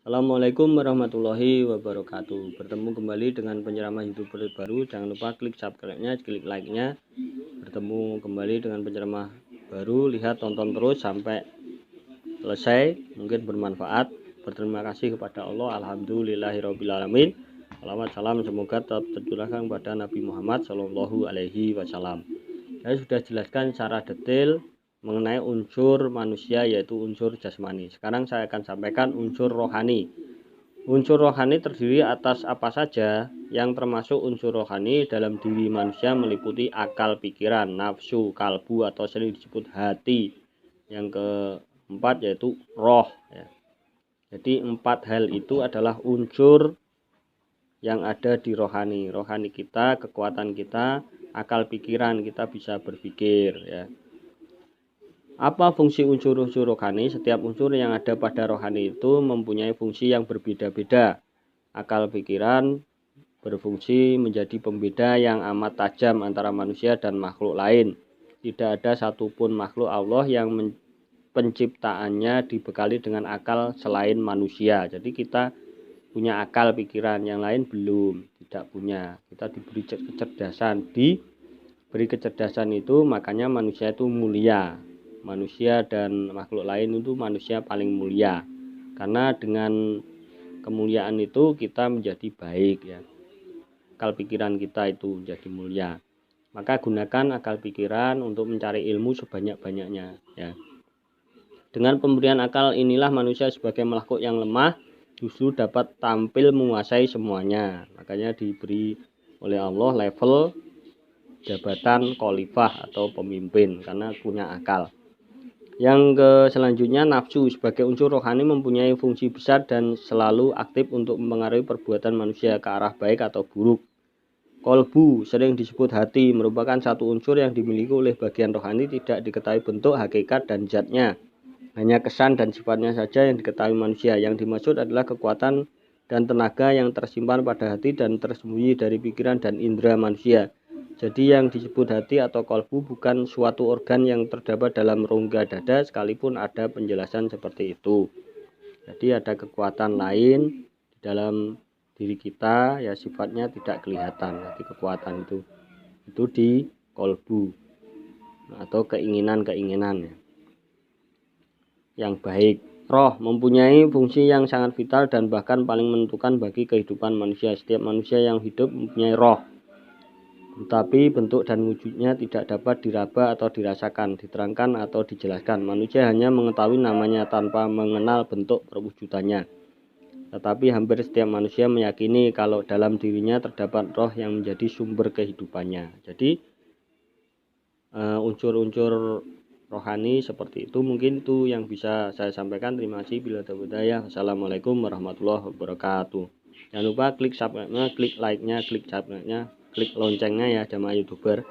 Assalamualaikum warahmatullahi wabarakatuh. Bertemu kembali dengan penceramah YouTuber baru. Jangan lupa klik subscribe-nya, klik like-nya. Bertemu kembali dengan penceramah baru. Lihat, tonton terus sampai selesai. Mungkin bermanfaat. Berterima kasih kepada Allah. Alhamdulillahirobbilalamin. Salawat salam semoga tetap tercurahkan kepada Nabi Muhammad Shallallahu Alaihi Wasallam. Saya sudah jelaskan secara detail mengenai unsur manusia, yaitu unsur jasmani. Sekarang saya akan sampaikan unsur rohani. Unsur rohani terdiri atas apa saja? Yang termasuk unsur rohani dalam diri manusia meliputi akal, pikiran, nafsu, kalbu atau sering disebut hati. Yang keempat yaitu roh. Jadi 4 hal itu adalah unsur yang ada di rohani. Rohani kita, kekuatan kita, akal, pikiran, kita bisa berpikir, ya. Apa fungsi unsur-unsur rohani? Setiap unsur yang ada pada rohani itu mempunyai fungsi yang berbeda-beda. Akal pikiran berfungsi menjadi pembeda yang amat tajam antara manusia dan makhluk lain. Tidak ada satupun makhluk Allah yang penciptaannya dibekali dengan akal selain manusia. Jadi kita punya akal pikiran, yang lain belum, tidak punya. Kita diberi kecerdasan. Diberi kecerdasan itu makanya manusia itu mulia. Manusia dan makhluk lain itu manusia paling mulia, karena dengan kemuliaan itu kita menjadi baik, ya. Akal pikiran kita itu menjadi mulia, maka gunakan akal pikiran untuk mencari ilmu sebanyak-banyaknya, ya. Dengan pemberian akal inilah manusia sebagai makhluk yang lemah justru dapat tampil menguasai semuanya. Makanya diberi oleh Allah level jabatan khalifah atau pemimpin karena punya akal. Yang selanjutnya, nafsu sebagai unsur rohani mempunyai fungsi besar dan selalu aktif untuk mempengaruhi perbuatan manusia ke arah baik atau buruk. Kolbu, sering disebut hati, merupakan satu unsur yang dimiliki oleh bagian rohani, tidak diketahui bentuk, hakikat, dan zatnya. Hanya kesan dan sifatnya saja yang diketahui manusia. Yang dimaksud adalah kekuatan dan tenaga yang tersimpan pada hati dan tersembunyi dari pikiran dan indera manusia. Jadi yang disebut hati atau kolbu bukan suatu organ yang terdapat dalam rongga dada, sekalipun ada penjelasan seperti itu. Jadi ada kekuatan lain di dalam diri kita, ya sifatnya tidak kelihatan. Jadi kekuatan itu di kolbu atau keinginan-keinginan yang baik. Roh mempunyai fungsi yang sangat vital dan bahkan paling menentukan bagi kehidupan manusia. Setiap manusia yang hidup mempunyai roh, tetapi bentuk dan wujudnya tidak dapat diraba atau dirasakan, diterangkan atau dijelaskan. Manusia hanya mengetahui namanya tanpa mengenal bentuk perwujudannya. Tetapi hampir setiap manusia meyakini kalau dalam dirinya terdapat roh yang menjadi sumber kehidupannya. Jadi unsur-unsur rohani seperti itu, mungkin itu yang bisa saya sampaikan. Terima kasih. Bila ada hidayah. Wassalamualaikum warahmatullahi wabarakatuh. Jangan lupa klik subscribe-nya, klik like-nya, klik subscribe-nya, klik loncengnya, ya jamaah YouTuber.